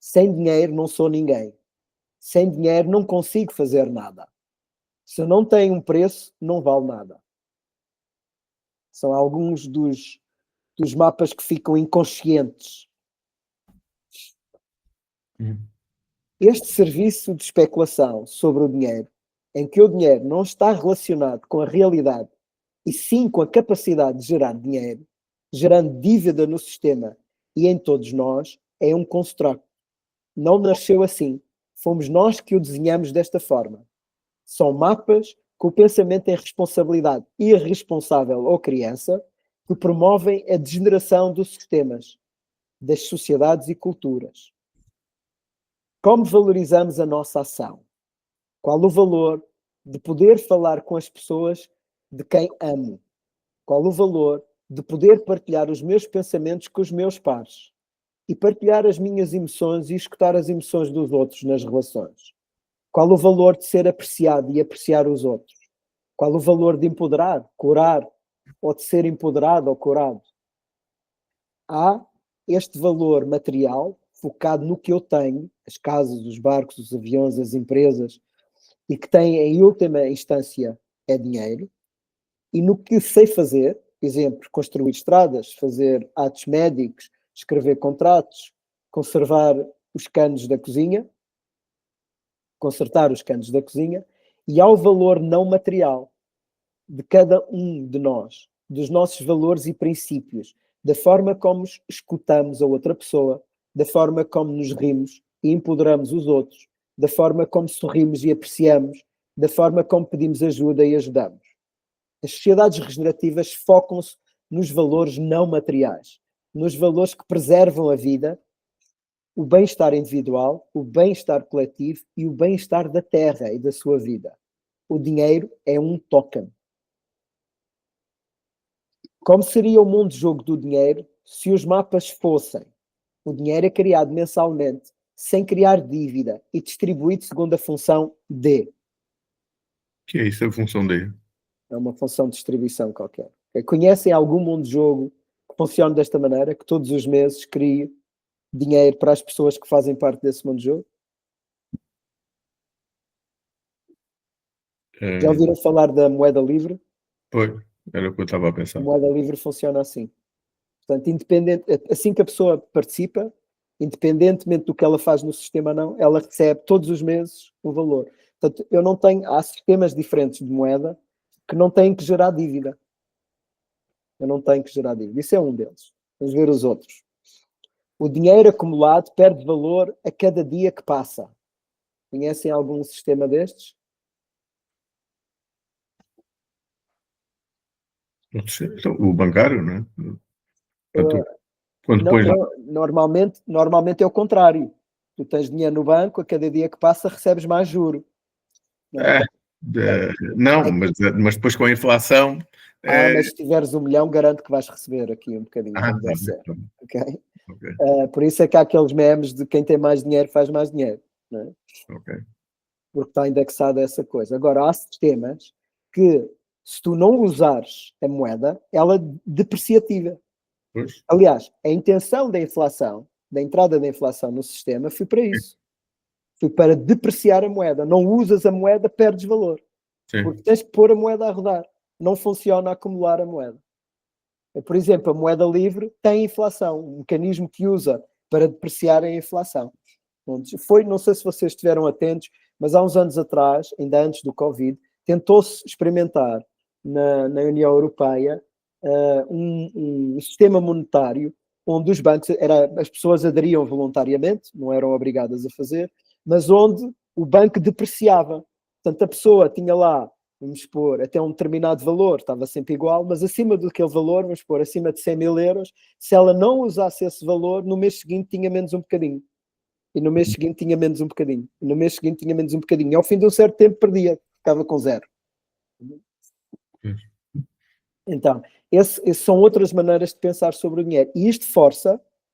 Sem dinheiro não sou ninguém. Sem dinheiro não consigo fazer nada. Se eu não tenho um preço, não vale nada. São alguns dos mapas que ficam inconscientes. Este serviço de especulação sobre o dinheiro, em que o dinheiro não está relacionado com a realidade e sim com a capacidade de gerar dinheiro, gerando dívida no sistema e em todos nós, é um construto. Não nasceu assim. Fomos nós que o desenhamos desta forma. São mapas com o pensamento em responsabilidade irresponsável ou criança que promovem a degeneração dos sistemas, das sociedades e culturas. Como valorizamos a nossa ação? Qual o valor de poder falar com as pessoas de quem amo? Qual o valor de poder partilhar os meus pensamentos com os meus pares? E partilhar as minhas emoções e escutar as emoções dos outros nas relações? Qual o valor de ser apreciado e apreciar os outros? Qual o valor de empoderar, curar, ou de ser empoderado ou curado? Há este valor material focado no que eu tenho, as casas, os barcos, os aviões, as empresas, e que tem, em última instância, é dinheiro, e no que sei fazer, exemplo, construir estradas, fazer atos médicos, escrever contratos, conservar os canos da cozinha, consertar os canos da cozinha, e ao valor não material de cada um de nós, dos nossos valores e princípios, da forma como escutamos a outra pessoa, da forma como nos rimos e empoderamos os outros, da forma como sorrimos e apreciamos, da forma como pedimos ajuda e ajudamos. As sociedades regenerativas focam-se nos valores não materiais, nos valores que preservam a vida, o bem-estar individual, o bem-estar coletivo e o bem-estar da terra e da sua vida. O dinheiro é um token. Como seria o mundo de jogo do dinheiro se os mapas fossem? O dinheiro é criado mensalmente, sem criar dívida e distribuído segundo a função D. Que é isso, a função D? É uma função de distribuição qualquer. Conhecem algum mundo de jogo que funcione desta maneira, que todos os meses crie dinheiro para as pessoas que fazem parte desse mundo de jogo? Já ouviram falar da moeda livre? Pois, era o que eu estava a A pensar. moeda livre funciona assim. Portanto, independente, assim que a pessoa participa, independentemente do que ela faz no sistema ou não, ela recebe todos os meses um valor. Portanto, há sistemas diferentes de moeda que não têm que gerar dívida. Eu não tenho que gerar dívida. Isso é um deles. Vamos ver os outros. O dinheiro acumulado perde valor a cada dia que passa. Conhecem algum sistema destes? Então, o bancário, não é? Portanto, quando Não, pões lá. normalmente é o contrário. Tu tens dinheiro no banco, a cada dia que passa recebes mais juro. Não é? Não, mas depois com a inflação. Mas se tiveres 1 milhão, garanto que vais receber aqui um bocadinho quando der certo. Okay? Por isso é que há aqueles memes de quem tem mais dinheiro faz mais dinheiro. Não é? Porque está indexado a essa coisa. Agora, há sistemas que, se tu não usares a moeda, ela é depreciativa. Pois. Aliás, a intenção da inflação, da entrada da inflação no sistema, foi para isso. Foi para depreciar a moeda. Não usas a moeda, perdes valor. Sim. Porque tens que pôr a moeda a rodar. Não funciona acumular a moeda. Por exemplo, a moeda livre tem inflação, um mecanismo que usa para depreciar a inflação. Não sei se vocês estiveram atentos, mas há uns anos atrás, ainda antes do Covid, tentou-se experimentar na União Europeia um sistema monetário onde os bancos, as pessoas aderiam voluntariamente, não eram obrigadas a fazer, mas onde o banco depreciava. Portanto, a pessoa tinha lá, vamos supor, até um determinado valor, estava sempre igual, mas acima daquele valor, vamos supor, acima de 100 mil euros, se ela não usasse esse valor, no mês seguinte tinha menos um bocadinho. E no mês seguinte tinha menos um bocadinho. E no mês seguinte tinha menos um bocadinho. E ao fim de um certo tempo perdia, ficava com zero. Então, essas são outras maneiras de pensar sobre o dinheiro. E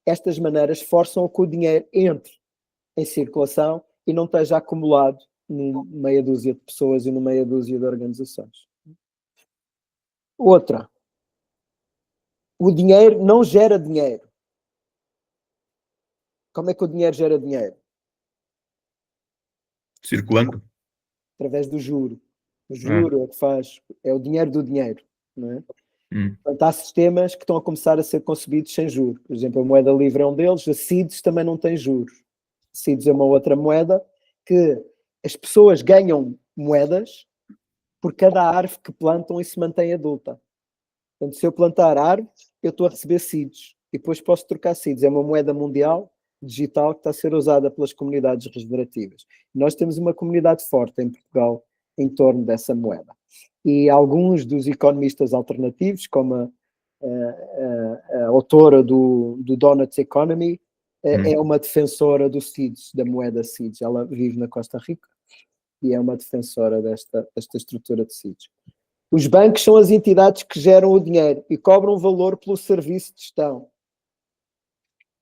estas maneiras forçam a que o dinheiro entre em circulação e não esteja acumulado numa meia dúzia de pessoas e numa meia dúzia de organizações. Outra. O dinheiro não gera dinheiro. Como é que o dinheiro gera dinheiro? Circulando? Através do juro. O juro é que faz, é o dinheiro do dinheiro, não é? Portanto, há sistemas que estão a começar a ser concebidos sem juros. Por exemplo, a moeda livre é um deles, a CIDS também não tem juros. A CIDS é uma outra moeda que as pessoas ganham moedas por cada árvore que plantam e se mantém adulta. Portanto, se eu plantar árvores, eu estou a receber CIDS. E depois posso trocar CIDS. É uma moeda mundial, digital, que está a ser usada pelas comunidades regenerativas. Nós temos uma comunidade forte em Portugal em torno dessa moeda. E alguns dos economistas alternativos, como a autora do Donuts Economy, é uma defensora do CIDS, da moeda CIDS. Ela vive na Costa Rica e é uma defensora desta estrutura de CIDS. Os bancos são as entidades que geram o dinheiro e cobram valor pelo serviço de gestão.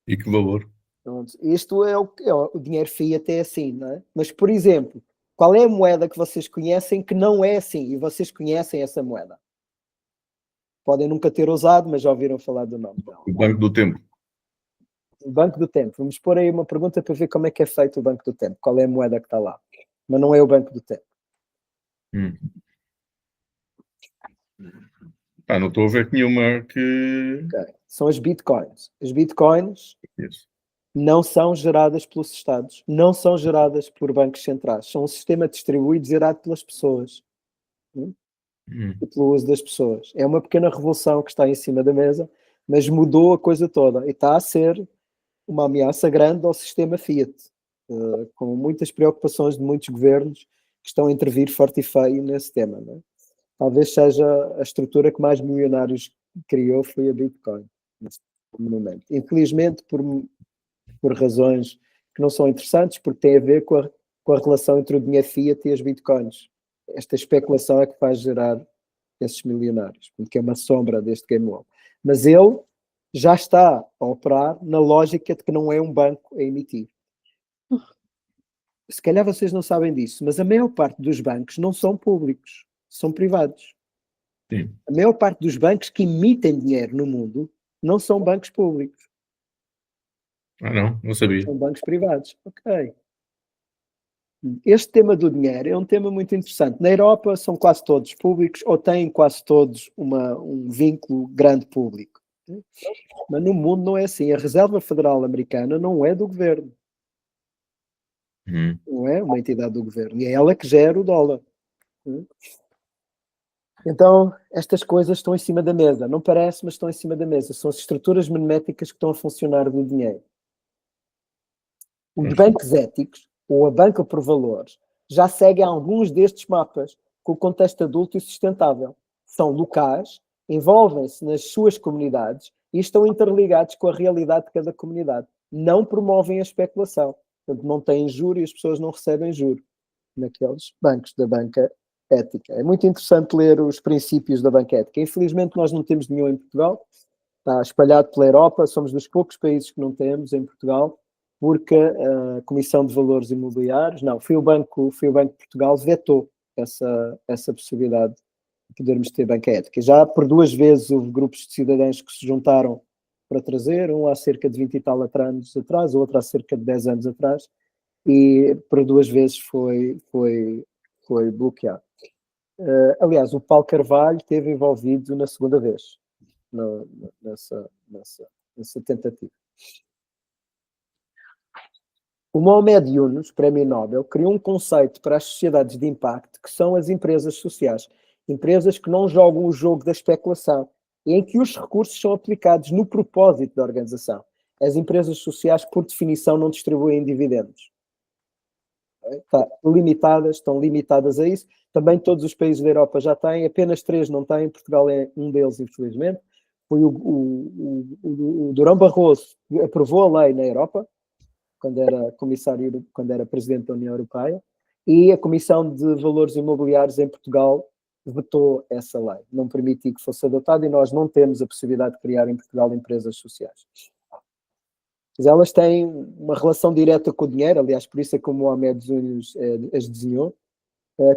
E que valor? Isto é o dinheiro fiat é assim, não é? Mas, por exemplo, Qual é a moeda que vocês conhecem que não é assim? E vocês conhecem essa moeda? Podem nunca ter usado, mas já ouviram falar do nome dela. O Banco do Tempo. O Banco do Tempo. Vamos pôr aí uma pergunta para ver como é que é feito o Banco do Tempo. Qual é a moeda que está lá? Mas não é o Banco do Tempo. Não estou a ver nenhuma que... Okay. São as Bitcoins. As Bitcoins Isso. não são geradas pelos Estados, não são geradas por bancos centrais. São um sistema distribuído gerado pelas pessoas. E pelo uso das pessoas. É uma pequena revolução que está em cima da mesa, mas mudou a coisa toda. E está a ser uma ameaça grande ao sistema Fiat, com muitas preocupações de muitos governos que estão a intervir forte e feio nesse tema. Não é? Talvez seja a estrutura que mais milionários criou foi a Bitcoin, nesse momento. Infelizmente, por razões que não são interessantes, porque tem a ver com a relação entre o dinheiro Fiat e as Bitcoins. Esta especulação é que faz gerar esses milionários, porque é uma sombra deste game wall. Mas ele já está a operar na lógica de que não é um banco a emitir. Se calhar vocês não sabem disso, mas a maior parte dos bancos não são públicos, são privados. Sim. A maior parte dos bancos que emitem dinheiro no mundo não são bancos públicos. Não sabia. São bancos privados. Ok. Este tema do dinheiro é um tema muito interessante. Na Europa são quase todos públicos ou têm quase todos um vínculo grande público. Mas no mundo não é assim. A Reserva Federal Americana não é do governo. Não é uma entidade do governo. E é ela que gera o dólar. Então, estas coisas estão em cima da mesa. Não parece, mas estão em cima da mesa. São as estruturas meméticas que estão a funcionar do dinheiro. Os bancos éticos, ou a banca por valores, já seguem alguns destes mapas com o contexto adulto e sustentável. São locais, envolvem-se nas suas comunidades e estão interligados com a realidade de cada comunidade. Não promovem a especulação. Portanto, não têm juros e as pessoas não recebem juros naqueles bancos da banca ética. É muito interessante ler os princípios da banca ética. Infelizmente, nós não temos nenhum em Portugal. Está espalhado pela Europa. Somos dos poucos países que não temos em Portugal, porque a Comissão de Valores Imobiliários, foi o Banco de Portugal, vetou essa possibilidade de podermos ter banca ética. Já por 2 vezes houve grupos de cidadãos que se juntaram para trazer, um há cerca de 20 e tal anos atrás, o outro há cerca de 10 anos atrás, e por 2 vezes foi bloqueado. Aliás, o Paulo Carvalho esteve envolvido na segunda vez, nessa tentativa. O Mohamed Yunus, Prémio Nobel, criou um conceito para as sociedades de impacto, que são as empresas sociais. Empresas que não jogam o jogo da especulação e em que os recursos são aplicados no propósito da organização. As empresas sociais, por definição, não distribuem dividendos. Estão limitadas a isso. Também todos os países da Europa já têm, apenas 3 não têm, Portugal é um deles, infelizmente. Foi o Durão Barroso que aprovou a lei na Europa, quando era presidente da União Europeia, e a Comissão de Valores Imobiliários em Portugal vetou essa lei, não permitiu que fosse adotada, e nós não temos a possibilidade de criar em Portugal empresas sociais. Mas elas têm uma relação direta com o dinheiro, aliás, por isso é que o Mohamed Yunus as desenhou,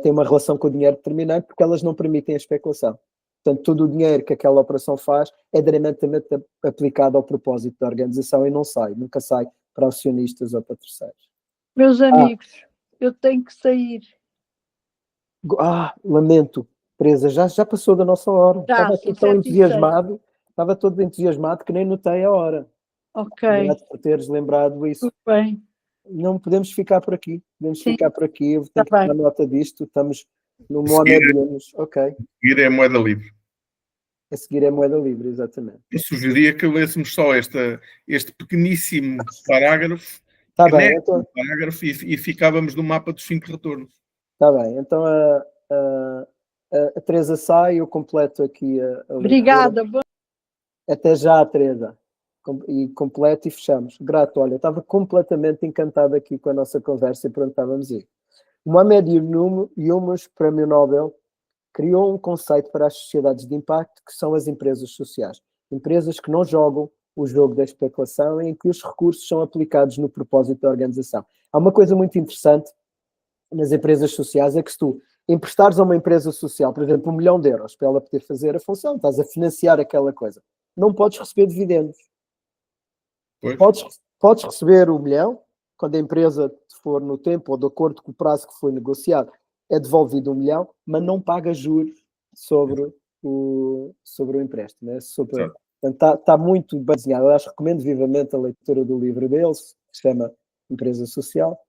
tem uma relação com o dinheiro determinante, porque elas não permitem a especulação. Portanto, todo o dinheiro que aquela operação faz é diretamente aplicado ao propósito da organização e nunca sai para acionistas ou para terceiros. Meus amigos, eu tenho que sair. Lamento, Teresa, já passou da nossa hora. Estava aqui tão entusiasmado, estava todo entusiasmado que nem notei a hora. Ok. Obrigado por teres lembrado isso. Tudo bem. Não podemos ficar por aqui. Ficar por aqui. Eu tenho que tomar nota disto. Estamos no Mohamed Yunus. Ok. A seguir é moeda livre. A seguir é moeda livre, exatamente. Eu sugeria que lêssemos só este pequeníssimo parágrafo. Está bem. Então... parágrafo e ficávamos no mapa dos 5 retornos. Está bem. Então a Teresa sai, eu completo aqui a Obrigada. Até já, Teresa. E completo e fechamos. Grato, olha, estava completamente encantado aqui com a nossa conversa e pronto, estávamos aí. O Mohamed Yunus, Prémio Nobel, criou um conceito para as sociedades de impacto, que são as empresas sociais. Empresas que não jogam o jogo da especulação, em que os recursos são aplicados no propósito da organização. Há uma coisa muito interessante nas empresas sociais é que se tu emprestares a uma empresa social, por exemplo, 1 milhão de euros para ela poder fazer a função, estás a financiar aquela coisa, não podes receber dividendos. Podes receber 1 milhão, quando a empresa for no tempo ou de acordo com o prazo que foi negociado, é devolvido 1 milhão, mas não paga juros sobre o empréstimo. Né? Portanto, está muito baseado. Eu acho que recomendo vivamente a leitura do livro deles, que se chama Empresa Social,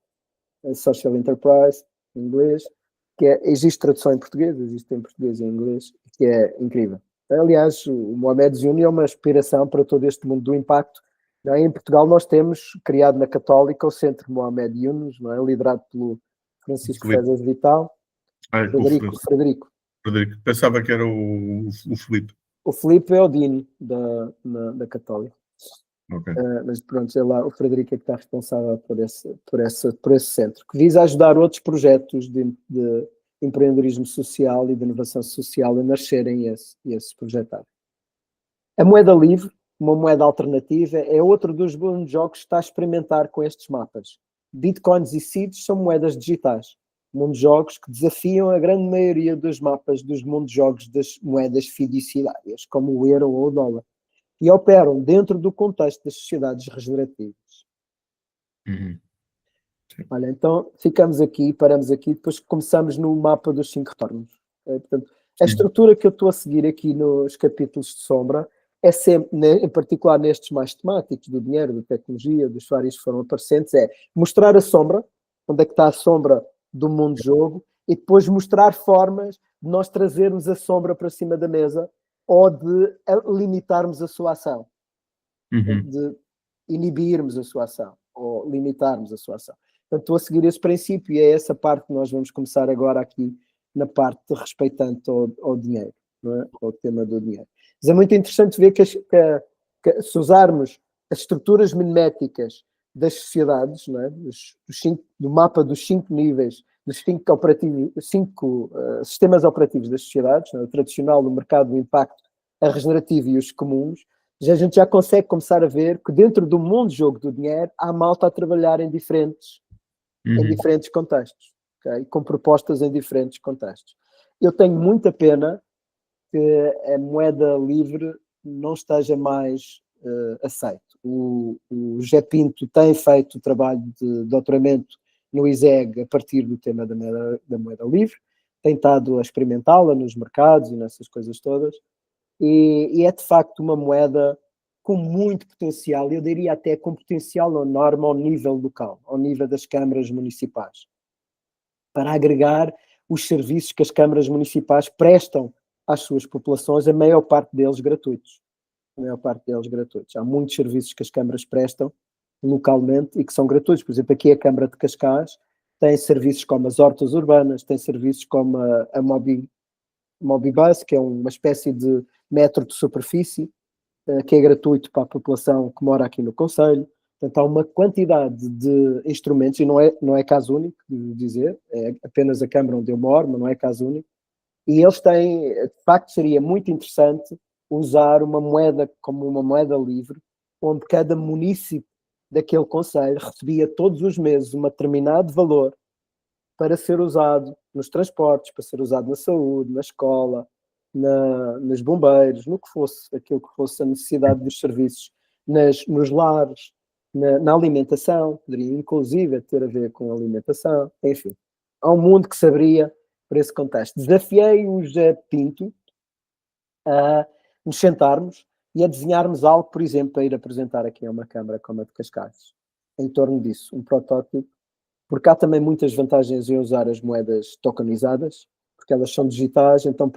Social Enterprise, em inglês, que existe tradução em português, existe em português e em inglês, que é incrível. Aliás, o Mohamed Ziouni é uma inspiração para todo este mundo do impacto. Em Portugal nós temos, criado na Católica, o Centro Mohamed Yunus, não é? Liderado pelo Francisco César Vital. Frederico. Pensava que era o Filipe. O Filipe é o Dino da Católica. Okay. Mas pronto, é lá, o Frederico é que está responsável por esse centro, que visa ajudar outros projetos de empreendedorismo social e de inovação social a nascerem esse projeto. A moeda livre, uma moeda alternativa, é outro dos bons jogos que está a experimentar com estes mapas. Bitcoins e seeds são moedas digitais, mundo de jogos que desafiam a grande maioria dos mapas dos mundo de jogos das moedas fiduciárias, como o euro ou o dólar, e operam dentro do contexto das sociedades regenerativas. Olha, então paramos aqui, depois começamos no mapa dos 5 retornos. Portanto, a estrutura que eu estou a seguir aqui nos capítulos de sombra é sempre, em particular nestes mais temáticos, do dinheiro, da tecnologia, dos vários que foram aparecentes, é mostrar a sombra, onde é que está a sombra do mundo de jogo, e depois mostrar formas de nós trazermos a sombra para cima da mesa ou de limitarmos a sua ação, de inibirmos a sua ação ou limitarmos a sua ação. Portanto, estou a seguir esse princípio e é essa parte que nós vamos começar agora aqui na parte respeitante ao dinheiro, não é? Ao tema do dinheiro. Mas é muito interessante ver que se usarmos as estruturas miméticas das sociedades, não é? Do mapa dos 5 níveis, dos 5 sistemas operativos das sociedades, não é? O tradicional, o mercado, o impacto, a regenerativa e os comuns, a gente já consegue começar a ver que dentro do mundo de jogo do dinheiro há malta a trabalhar em diferentes contextos, okay? Com propostas em diferentes contextos. Eu tenho muita pena que a moeda livre não esteja mais aceito. O José Pinto tem feito o trabalho de doutoramento no ISEG a partir do tema da moeda livre, tem estado a experimentá-la nos mercados e nessas coisas todas, e é de facto uma moeda com muito potencial, eu diria até com potencial enorme ao nível local, ao nível das câmaras municipais, para agregar os serviços que as câmaras municipais prestam às suas populações, a maior parte deles gratuitos. Há muitos serviços que as câmaras prestam localmente e que são gratuitos. Por exemplo, aqui a Câmara de Cascais tem serviços como as hortas urbanas, tem serviços como a Mobibus, que é uma espécie de metro de superfície, que é gratuito para a população que mora aqui no concelho. Portanto, há uma quantidade de instrumentos, e não é caso único, devo dizer, é apenas a Câmara onde eu moro, mas não é caso único. E eles têm, de facto, seria muito interessante usar uma moeda como uma moeda livre, onde cada município daquele concelho recebia todos os meses um determinado valor para ser usado nos transportes, para ser usado na saúde, na escola, nos bombeiros, no que fosse, aquilo que fosse a necessidade dos serviços, nos lares, na alimentação, poderia inclusive ter a ver com a alimentação, enfim. Há um mundo que se abria para esse contexto. Desafiei o José Pinto a nos sentarmos e a desenharmos algo, por exemplo, para ir apresentar aqui a uma Câmara como a de Cascais, em torno disso, um protótipo, porque há também muitas vantagens em usar as moedas tokenizadas, porque elas são digitais, então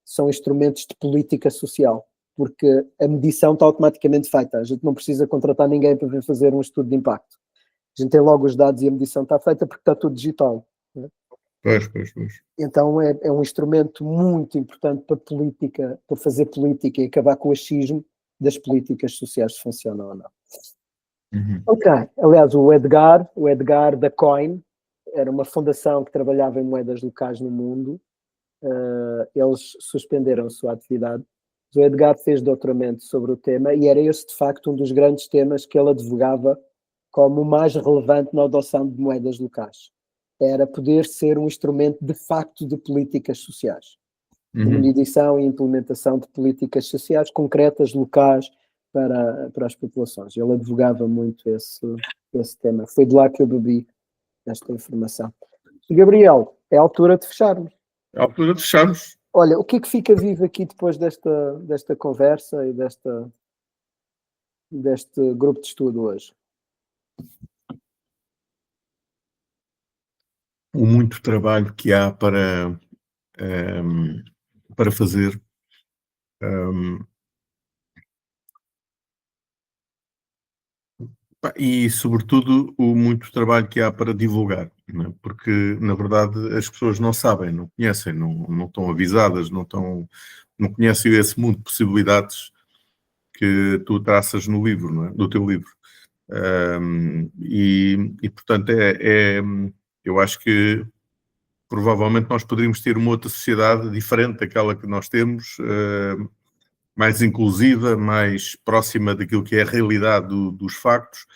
são instrumentos de política social, porque a medição está automaticamente feita, a gente não precisa contratar ninguém para vir fazer um estudo de impacto. A gente tem logo os dados e a medição está feita porque está tudo digital. Né? Pois. Então é um instrumento muito importante para política, para fazer política e acabar com o achismo das políticas sociais se funcionam ou não. Ok, aliás, o Edgar da Coin, era uma fundação que trabalhava em moedas locais no mundo, eles suspenderam a sua atividade. O Edgar fez doutoramento sobre o tema e era esse, de facto, um dos grandes temas que ele advogava como o mais relevante na adoção de moedas locais. era poder ser um instrumento de facto de políticas sociais, de Uhum. medição e implementação de políticas sociais concretas, locais, para as populações. Ele advogava muito esse tema. Foi de lá que eu bebi esta informação. Gabriel, é a altura de fecharmos. É a altura de fecharmos. Olha, o que é que fica vivo aqui depois desta conversa e deste grupo de estudo hoje? O muito trabalho que há para fazer. E, sobretudo, o muito trabalho que há para divulgar, não é? Porque, na verdade, as pessoas não sabem, não conhecem, não estão avisadas, não conhecem esse mundo de possibilidades que tu traças no livro, não é? Do teu livro. Portanto, eu acho que provavelmente nós poderíamos ter uma outra sociedade diferente daquela que nós temos, mais inclusiva, mais próxima daquilo que é a realidade dos factos,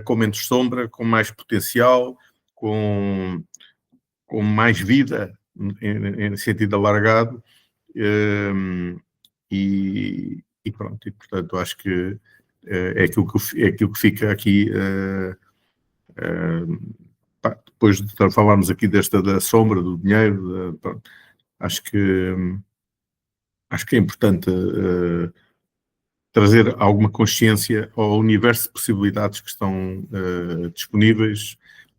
com menos sombra, com mais potencial, com mais vida, em sentido alargado, e pronto, e portanto acho que é aquilo que fica aqui. Depois de falarmos aqui da sombra, do dinheiro, pronto, acho que é importante trazer alguma consciência ao universo de possibilidades que estão disponíveis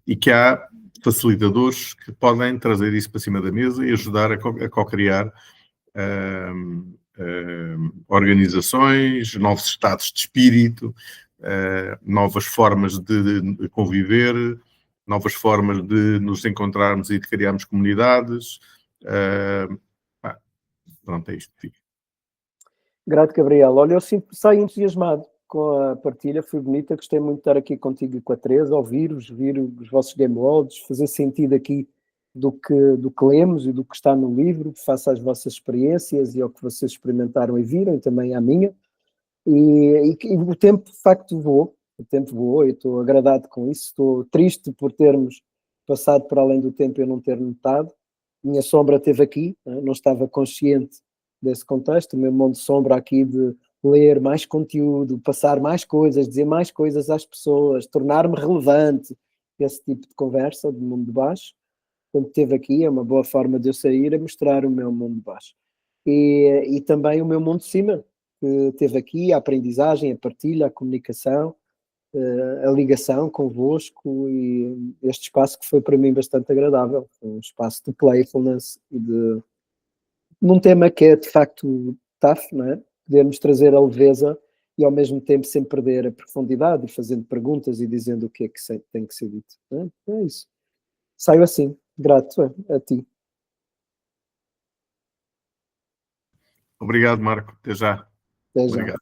e que há facilitadores que podem trazer isso para cima da mesa e ajudar a co-criar organizações, novos estados de espírito, novas formas de conviver, novas formas de nos encontrarmos e de criarmos comunidades. Pronto, é isto. Grato, Gabriel. Olha, eu sempre saio entusiasmado com a partilha, foi bonita, gostei muito de estar aqui contigo e com a Teresa, ouvir-vos, ver os vossos downloads, fazer sentido aqui do que lemos e do que está no livro, face às vossas experiências e ao que vocês experimentaram e viram, e também à minha. E o tempo, de facto, voou. O tempo voou e estou agradado com isso. Estou triste por termos passado para além do tempo e eu não ter notado. Minha sombra esteve aqui, não estava consciente desse contexto. O meu mundo de sombra aqui de ler mais conteúdo, passar mais coisas, dizer mais coisas às pessoas, tornar-me relevante, esse tipo de conversa de mundo de baixo. Portanto, esteve aqui, é uma boa forma de eu sair a mostrar o meu mundo de baixo. E também o meu mundo de cima, que esteve aqui, a aprendizagem, a partilha, a comunicação, a ligação convosco e este espaço que foi para mim bastante agradável, um espaço de playfulness e num tema que é de facto tough, não é? Podermos trazer a leveza e ao mesmo tempo sem perder a profundidade e fazendo perguntas e dizendo o que é que tem que ser dito. É isso. Saio assim, grato a ti. Obrigado, Marco. Até já. Até já. Obrigado.